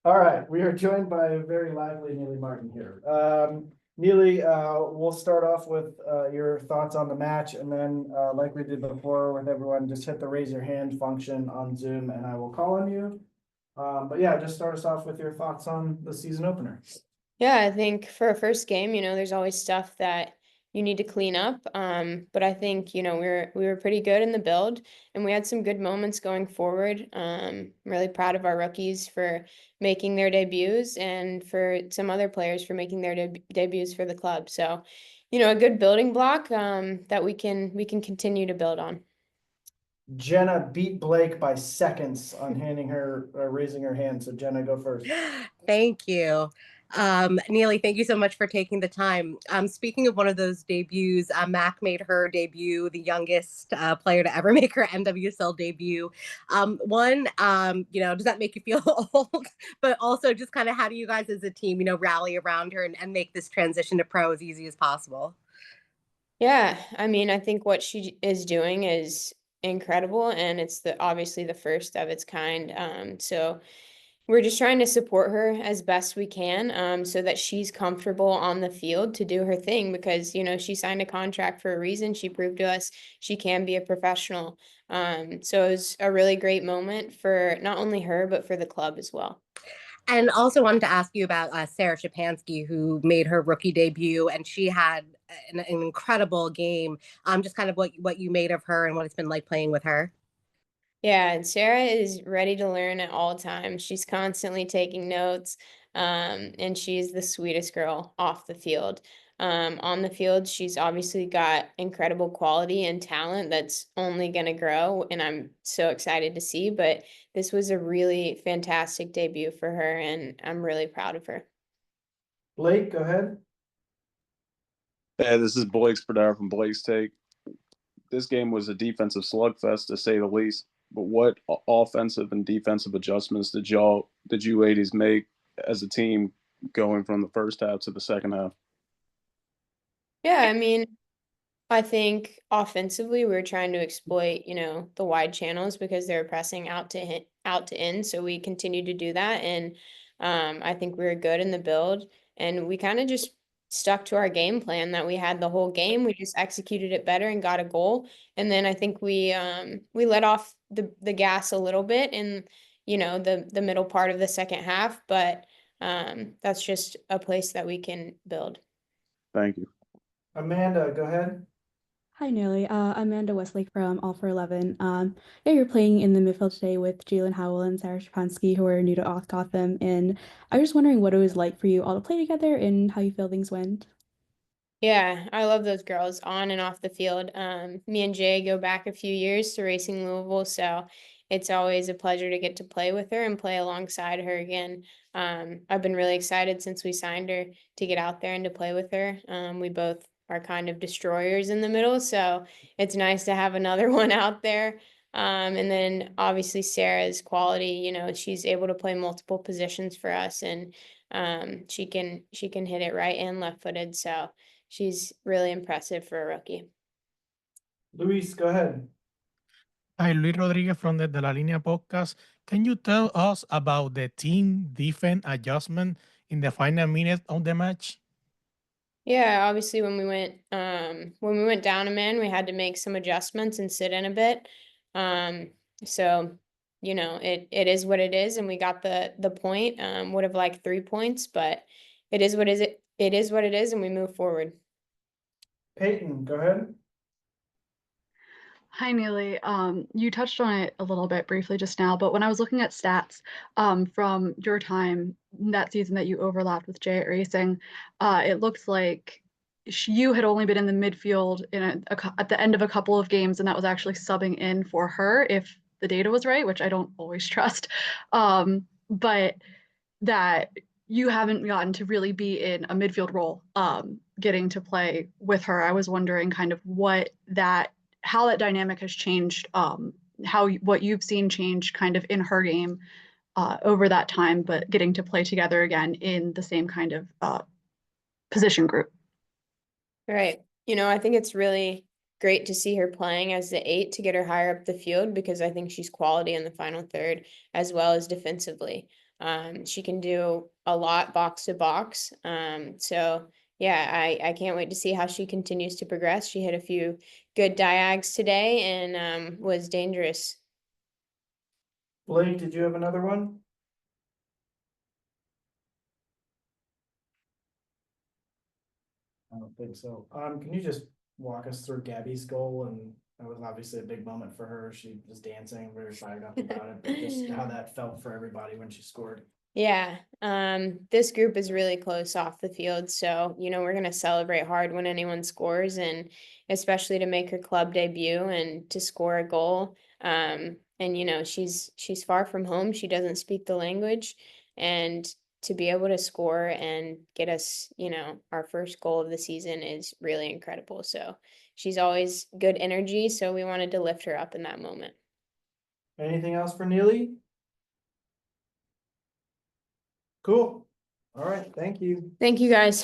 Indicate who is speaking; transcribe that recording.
Speaker 1: All right, we are joined by a very lively Nealy Martin here. Nealy, we'll start off with your thoughts on the match, and then like we did before with everyone, just hit the raise your hand function on Zoom, and I will call on you. But yeah, just start us off with your thoughts on the season opener.
Speaker 2: Yeah, I think for a first game, there's always stuff that you need to clean up. But I think, we were pretty good in the build and we had some good moments going forward. I'm really proud of our rookies for making their debuts and for some other players for making their debuts for the club. So, a good building block that we can continue to build on.
Speaker 1: Jenna beat Blake by seconds on handing her raising her hand. So Jenna, go first.
Speaker 3: Thank you. Neely, thank you so much for taking the time. Speaking of one of those debuts, Mac made her debut, the youngest player to ever make her NWSL debut. Does that make you feel old? But also just kind of how do you guys as a team, rally around her and make this transition to pro as easy as possible?
Speaker 2: Yeah, I mean, I think what she is doing is incredible, and it's obviously the first of its kind. So we're just trying to support her as best we can, so that she's comfortable on the field to do her thing because, she signed a contract for a reason. She proved to us she can be a professional. So it was a really great moment for not only her, but for the club as well.
Speaker 3: And also wanted to ask you about Sarah Shapansky, who made her rookie debut, and she had an incredible game. Just kind of what you made of her and what it's been like playing with her.
Speaker 2: Yeah, and Sarah is ready to learn at all times. She's constantly taking notes, and she's the sweetest girl off the field. On the field, she's obviously got incredible quality and talent that's only going to grow, and I'm so excited to see. But this was a really fantastic debut for her, and I'm really proud of her.
Speaker 1: Blake, go ahead.
Speaker 4: Hey, this is Blake Spadar from Blake's Take. This game was a defensive slugfest to say the least. But what offensive and defensive adjustments did you ladies make as a team going from the first half to the second half?
Speaker 2: Yeah, I mean, I think offensively we were trying to exploit, the wide channels because they were pressing out to in. So we continued to do that, and I think we were good in the build, and we kind of just stuck to our game plan that we had the whole game. We just executed it better and got a goal, and then I think we let off the gas a little bit in the middle part of the second half, but that's just a place that we can build.
Speaker 4: Thank you.
Speaker 1: Amanda, go ahead.
Speaker 5: Hi, Nearly. Amanda Westlake from All for 11. Yeah, you're playing in the midfield today with Jalen Howell and Sarah Shapansky, who are new to Gotham. And I was just wondering what it was like for you all to play together and how you feel things went.
Speaker 2: Yeah, I love those girls on and off the field. Me and Jay go back a few years to Racing Louisville, so it's always a pleasure to get to play with her and play alongside her again. I've been really excited since we signed her to get out there and to play with her. We both are kind of destroyers in the middle, so it's nice to have another one out there. And then obviously Sarah's quality, she's able to play multiple positions for us, and she can hit it right and left footed. So she's really impressive for a rookie.
Speaker 1: Luis, go ahead.
Speaker 6: Hi, Luis Rodriguez from the De La Línea podcast. Can you tell us about the team defense adjustment in the final minute of the match?
Speaker 2: Yeah, obviously when we went down a man, we had to make some adjustments and sit in a bit. So it is what it is, and we got the point. Would have liked 3 points, but it is what it is, and we move forward.
Speaker 1: Peyton, go ahead.
Speaker 7: Hi, Neely. You touched on it a little bit briefly just now, but when I was looking at stats from your time that season that you overlapped with Jay at Racing, it looked like you had only been in the midfield at the end of a couple of games, and that was actually subbing in for her if the data was right, which I don't always trust. But that you haven't gotten to really be in a midfield role, getting to play with her. I was wondering kind of how that dynamic has changed, what you've seen change kind of in her game over that time, but getting to play together again in the same kind of position group.
Speaker 2: Right. I think it's really great to see her playing as the 8 to get her higher up the field because I think she's quality in the final third as well as defensively. She can do a lot box to box. So yeah, I can't wait to see how she continues to progress. She hit a few good diags today and was dangerous.
Speaker 1: Blake, did you have another one? I don't think so. Can you just walk us through Gabby's goal? And that was obviously a big moment for her. She was dancing, very fired up about it, but just how that felt for everybody when she scored.
Speaker 2: Yeah, this group is really close off the field, so we're gonna celebrate hard when anyone scores, and especially to make her club debut and to score a goal. And she's far from home. She doesn't speak the language, and to be able to score and get us, our first goal of the season is really incredible. So she's always good energy, so we wanted to lift her up in that moment.
Speaker 1: Anything else for Nealy? Cool. All right, thank you.
Speaker 2: Thank you guys.